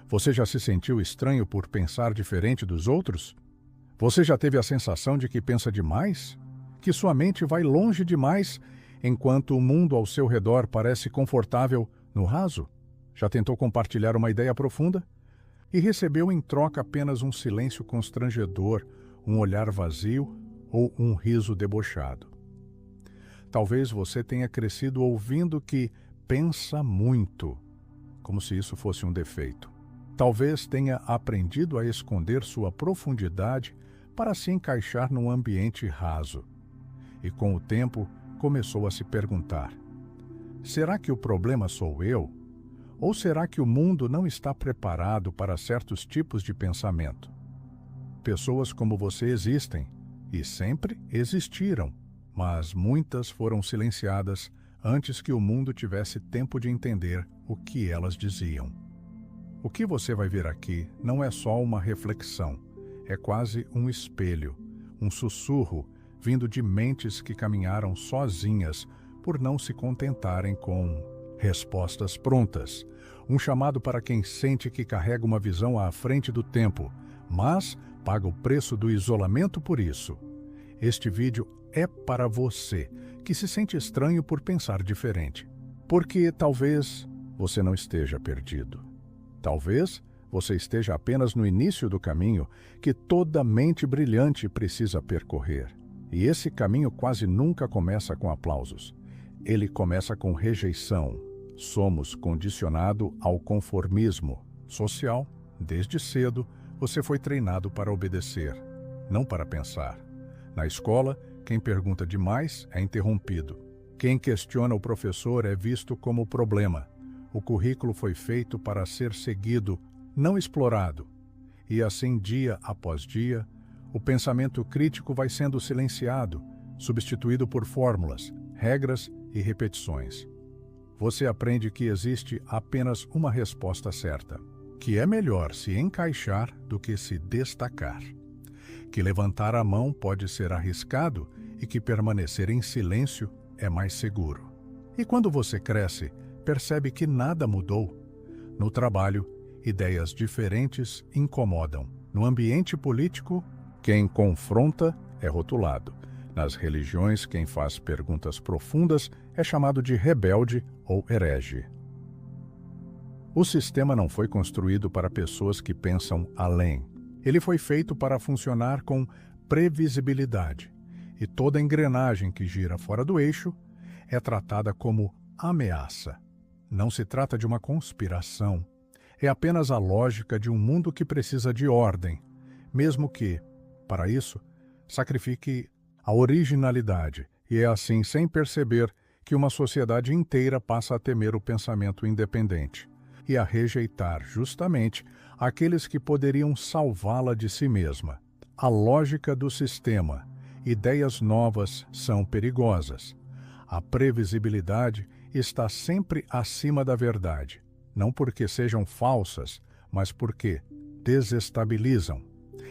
Você já se sentiu estranho por pensar diferente dos outros? Você já teve a sensação de que pensa demais? Que sua mente vai longe demais, enquanto o mundo ao seu redor parece confortável no raso? Já tentou compartilhar uma ideia profunda? E recebeu em troca apenas um silêncio constrangedor, um olhar vazio ou um riso debochado. Talvez você tenha crescido ouvindo que pensa muito, como se isso fosse um defeito. Talvez tenha aprendido a esconder sua profundidade para se encaixar num ambiente raso. E com o tempo começou a se perguntar: será que o problema sou eu? Ou será que o mundo não está preparado para certos tipos de pensamento? Pessoas como você existem e sempre existiram, mas muitas foram silenciadas antes que o mundo tivesse tempo de entender o que elas diziam. O que você vai ver aqui não é só uma reflexão, é quase um espelho, um sussurro vindo de mentes que caminharam sozinhas por não se contentarem com respostas prontas. Um chamado para quem sente que carrega uma visão à frente do tempo, mas paga o preço do isolamento por isso. Este vídeo é para você que se sente estranho por pensar diferente. Porque talvez você não esteja perdido. Talvez você esteja apenas no início do caminho que toda mente brilhante precisa percorrer. E esse caminho quase nunca começa com aplausos. Ele começa com rejeição. Somos condicionados ao conformismo social. Desde cedo, você foi treinado para obedecer, não para pensar. Na escola, quem pergunta demais é interrompido. Quem questiona o professor é visto como problema. O currículo foi feito para ser seguido, não explorado. E assim, dia após dia, o pensamento crítico vai sendo silenciado, substituído por fórmulas, regras e repetições. Você aprende que existe apenas uma resposta certa, que é melhor se encaixar do que se destacar, que levantar a mão pode ser arriscado e que permanecer em silêncio é mais seguro. E quando você cresce, percebe que nada mudou. No trabalho, ideias diferentes incomodam. No ambiente político, quem confronta é rotulado. Nas religiões, quem faz perguntas profundas é chamado de rebelde ou herege. O sistema não foi construído para pessoas que pensam além. Ele foi feito para funcionar com previsibilidade. E toda engrenagem que gira fora do eixo é tratada como ameaça. Não se trata de uma conspiração. É apenas a lógica de um mundo que precisa de ordem, mesmo que, para isso, sacrifique a originalidade. E é assim, sem perceber, que uma sociedade inteira passa a temer o pensamento independente e a rejeitar, justamente, aqueles que poderiam salvá-la de si mesma. A lógica do sistema. Ideias novas são perigosas. A previsibilidade está sempre acima da verdade, não porque sejam falsas, mas porque desestabilizam.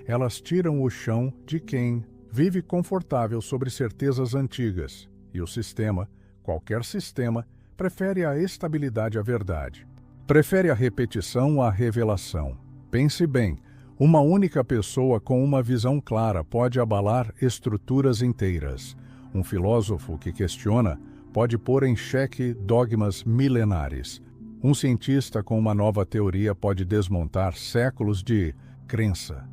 Elas tiram o chão de quem vive confortável sobre certezas antigas, e o sistema, qualquer sistema, prefere a estabilidade à verdade. Prefere a repetição à revelação. Pense bem, uma única pessoa com uma visão clara pode abalar estruturas inteiras. Um filósofo que questiona pode pôr em xeque dogmas milenares. Um cientista com uma nova teoria pode desmontar séculos de crença.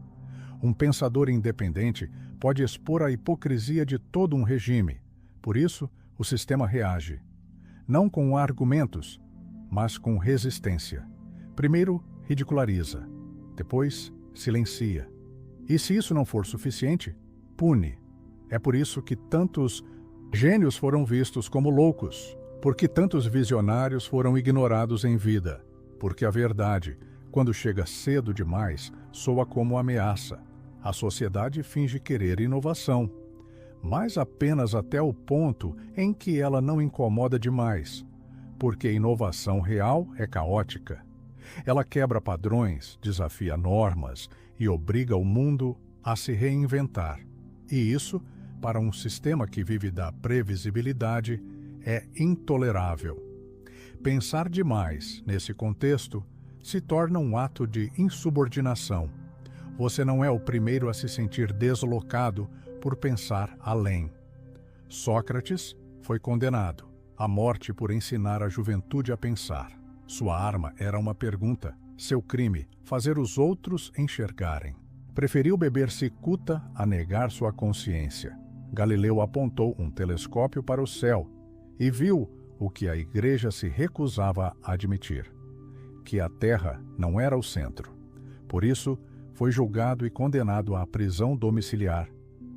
Um pensador independente pode expor a hipocrisia de todo um regime. Por isso, o sistema reage. Não com argumentos, mas com resistência. Primeiro, ridiculariza. Depois, silencia. E se isso não for suficiente, pune. É por isso que tantos gênios foram vistos como loucos, porque tantos visionários foram ignorados em vida, porque a verdade, quando chega cedo demais, soa como ameaça. A sociedade finge querer inovação, mas apenas até o ponto em que ela não incomoda demais, porque a inovação real é caótica. Ela quebra padrões, desafia normas e obriga o mundo a se reinventar. E isso, para um sistema que vive da previsibilidade, é intolerável. Pensar demais, nesse contexto, se torna um ato de insubordinação. Você não é o primeiro a se sentir deslocado por pensar além. Sócrates foi condenado à morte por ensinar a juventude a pensar. Sua arma era uma pergunta, seu crime, fazer os outros enxergarem. Preferiu beber cicuta a negar sua consciência. Galileu apontou um telescópio para o céu e viu o que a Igreja se recusava a admitir, que a Terra não era o centro. Por isso, foi julgado e condenado à prisão domiciliar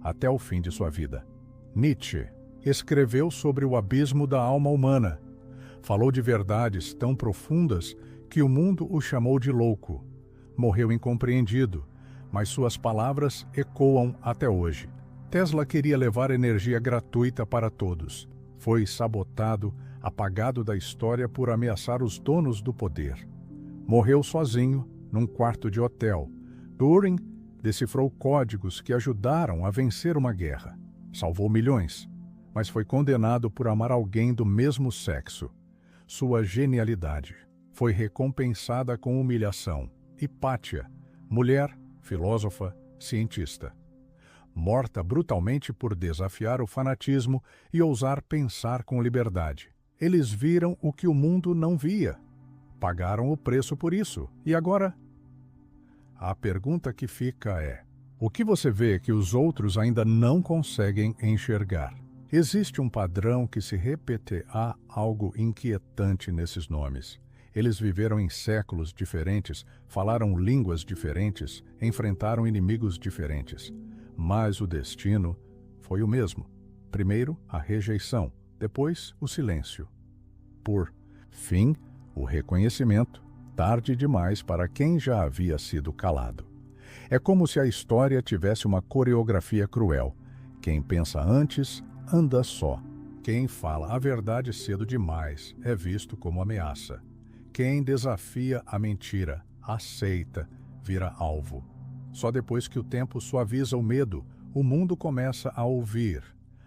até o fim de sua vida. Nietzsche escreveu sobre o abismo da alma humana. Falou de verdades tão profundas que o mundo o chamou de louco. Morreu incompreendido, mas suas palavras ecoam até hoje. Tesla queria levar energia gratuita para todos. Foi sabotado, apagado da história por ameaçar os donos do poder. Morreu sozinho, num quarto de hotel. Turing decifrou códigos que ajudaram a vencer uma guerra. Salvou milhões, mas foi condenado por amar alguém do mesmo sexo. Sua genialidade foi recompensada com humilhação. Hipátia, mulher, filósofa, cientista. Morta brutalmente por desafiar o fanatismo e ousar pensar com liberdade. Eles viram o que o mundo não via. Pagaram o preço por isso. E agora? A pergunta que fica é: o que você vê que os outros ainda não conseguem enxergar? Existe um padrão que se repetirá, algo inquietante nesses nomes. Eles viveram em séculos diferentes, falaram línguas diferentes, enfrentaram inimigos diferentes. Mas o destino foi o mesmo. Primeiro, a rejeição, depois, o silêncio. Por fim, o reconhecimento, tarde demais para quem já havia sido calado. É como se a história tivesse uma coreografia cruel. Quem pensa antes, anda só. Quem fala a verdade cedo demais é visto como ameaça. Quem desafia a mentira, aceita, vira alvo. Só depois que o tempo suaviza o medo, o mundo começa a ouvir.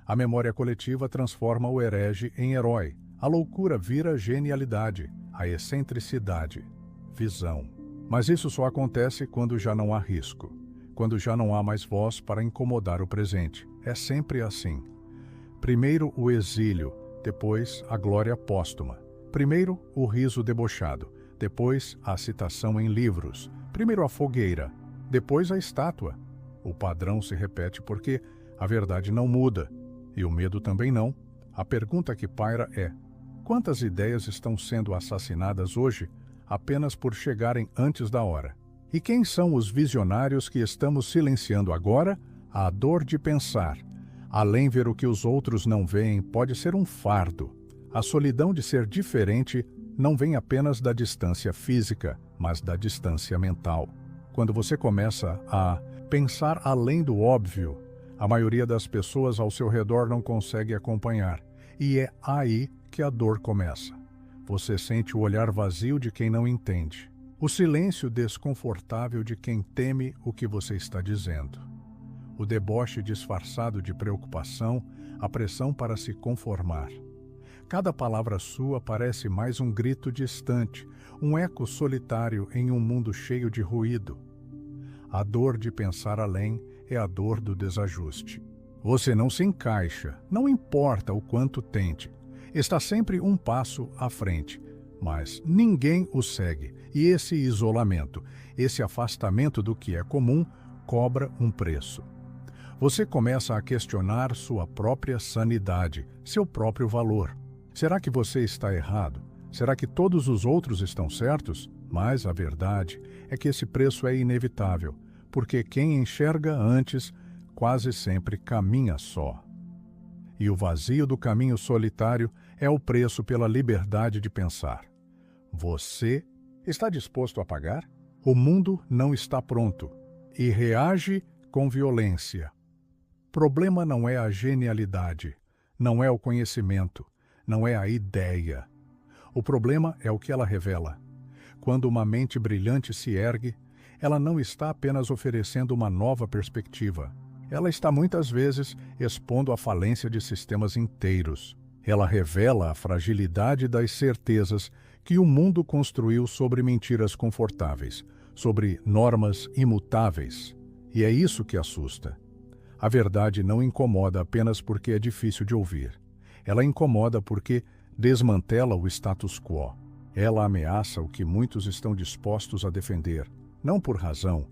A memória coletiva transforma o herege em herói. A loucura vira genialidade, a excentricidade, visão. Mas isso só acontece quando já não há risco, quando já não há mais voz para incomodar o presente. É sempre assim. Primeiro o exílio, depois a glória póstuma. Primeiro o riso debochado, depois a citação em livros. Primeiro a fogueira, depois a estátua. O padrão se repete porque a verdade não muda, e o medo também não. A pergunta que paira é: quantas ideias estão sendo assassinadas hoje apenas por chegarem antes da hora? E quem são os visionários que estamos silenciando agora? A dor de pensar. Além ver o que os outros não veem pode ser um fardo. A solidão de ser diferente não vem apenas da distância física, mas da distância mental. Quando você começa a pensar além do óbvio, a maioria das pessoas ao seu redor não consegue acompanhar. E é aí que a dor começa. Você sente o olhar vazio de quem não entende. O silêncio desconfortável de quem teme o que você está dizendo. O deboche disfarçado de preocupação, a pressão para se conformar. Cada palavra sua parece mais um grito distante, um eco solitário em um mundo cheio de ruído. A dor de pensar além é a dor do desajuste. Você não se encaixa, não importa o quanto tente. Está sempre um passo à frente, mas ninguém o segue. E esse isolamento, esse afastamento do que é comum, cobra um preço. Você começa a questionar sua própria sanidade, seu próprio valor. Será que você está errado? Será que todos os outros estão certos? Mas a verdade é que esse preço é inevitável, porque quem enxerga antes quase sempre caminha só. E o vazio do caminho solitário é o preço pela liberdade de pensar. Você está disposto a pagar? O mundo não está pronto e reage com violência. Problema não é a genialidade, não é o conhecimento, não é a ideia. O problema é o que ela revela. Quando uma mente brilhante se ergue, ela não está apenas oferecendo uma nova perspectiva. Ela está muitas vezes expondo a falência de sistemas inteiros. Ela revela a fragilidade das certezas que o mundo construiu sobre mentiras confortáveis, sobre normas imutáveis. E é isso que assusta. A verdade não incomoda apenas porque é difícil de ouvir. Ela incomoda porque desmantela o status quo. Ela ameaça o que muitos estão dispostos a defender, não por razão,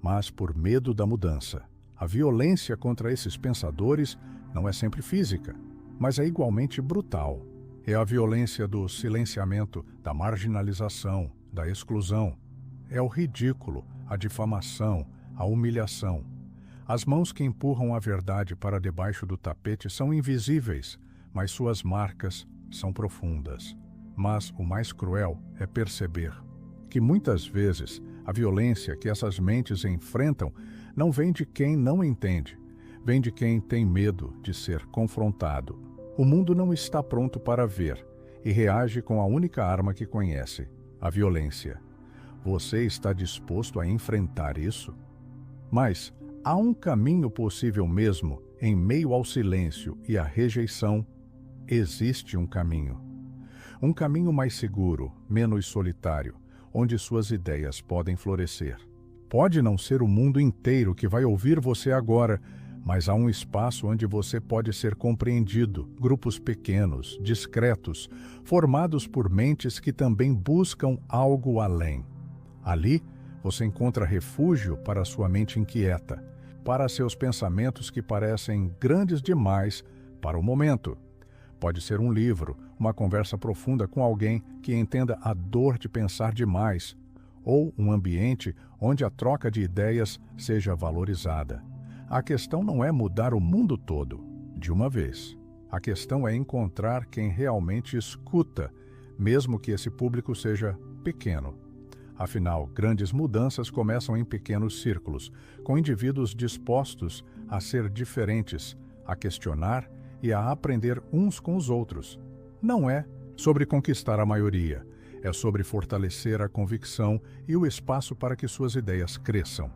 mas por medo da mudança. A violência contra esses pensadores não é sempre física, mas é igualmente brutal. É a violência do silenciamento, da marginalização, da exclusão. É o ridículo, a difamação, a humilhação. As mãos que empurram a verdade para debaixo do tapete são invisíveis, mas suas marcas são profundas. Mas o mais cruel é perceber que muitas vezes a violência que essas mentes enfrentam não vem de quem não entende, vem de quem tem medo de ser confrontado. O mundo não está pronto para ver e reage com a única arma que conhece, a violência. Você está disposto a enfrentar isso? Mas há um caminho possível mesmo em meio ao silêncio e à rejeição. Existe um caminho. Um caminho mais seguro, menos solitário, onde suas ideias podem florescer. Pode não ser o mundo inteiro que vai ouvir você agora, mas há um espaço onde você pode ser compreendido, grupos pequenos, discretos, formados por mentes que também buscam algo além. Ali, você encontra refúgio para sua mente inquieta, para seus pensamentos que parecem grandes demais para o momento. Pode ser um livro, uma conversa profunda com alguém que entenda a dor de pensar demais, ou um ambiente onde a troca de ideias seja valorizada. A questão não é mudar o mundo todo, de uma vez. A questão é encontrar quem realmente escuta, mesmo que esse público seja pequeno. Afinal, grandes mudanças começam em pequenos círculos, com indivíduos dispostos a ser diferentes, a questionar e a aprender uns com os outros. Não é sobre conquistar a maioria, é sobre fortalecer a convicção e o espaço para que suas ideias cresçam.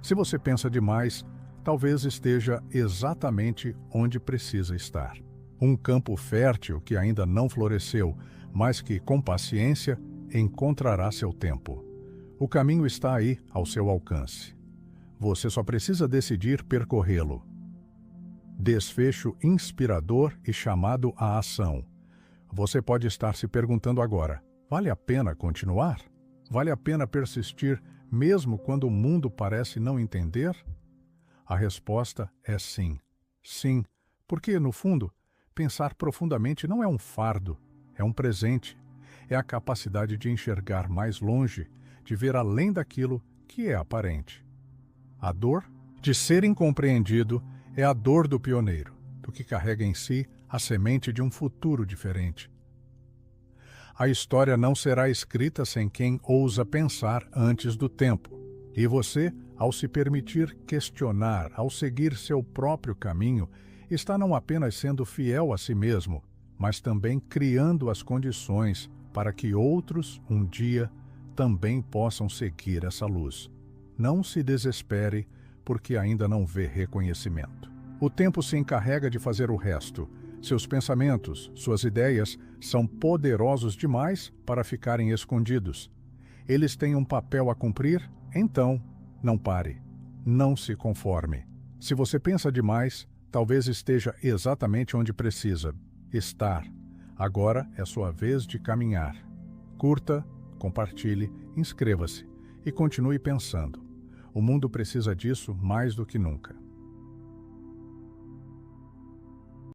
Se você pensa demais, talvez esteja exatamente onde precisa estar. Um campo fértil que ainda não floresceu, mas que, com paciência, encontrará seu tempo. O caminho está aí, ao seu alcance. Você só precisa decidir percorrê-lo. Desfecho inspirador e chamado à ação. Você pode estar se perguntando agora: vale a pena continuar? Vale a pena persistir mesmo quando o mundo parece não entender? A resposta é sim. Sim, porque, no fundo, pensar profundamente não é um fardo, é um presente. É a capacidade de enxergar mais longe, de ver além daquilo que é aparente. A dor de ser incompreendido é a dor do pioneiro, do que carrega em si a semente de um futuro diferente. A história não será escrita sem quem ousa pensar antes do tempo. E você, ao se permitir questionar, ao seguir seu próprio caminho, está não apenas sendo fiel a si mesmo, mas também criando as condições para que outros, um dia, também possam seguir essa luz. Não se desespere, porque ainda não vê reconhecimento. O tempo se encarrega de fazer o resto. Seus pensamentos, suas ideias, são poderosos demais para ficarem escondidos. Eles têm um papel a cumprir, então, não pare. Não se conforme. Se você pensa demais, talvez esteja exatamente onde precisa estar. Agora é sua vez de caminhar. Curta, compartilhe, inscreva-se e continue pensando. O mundo precisa disso mais do que nunca.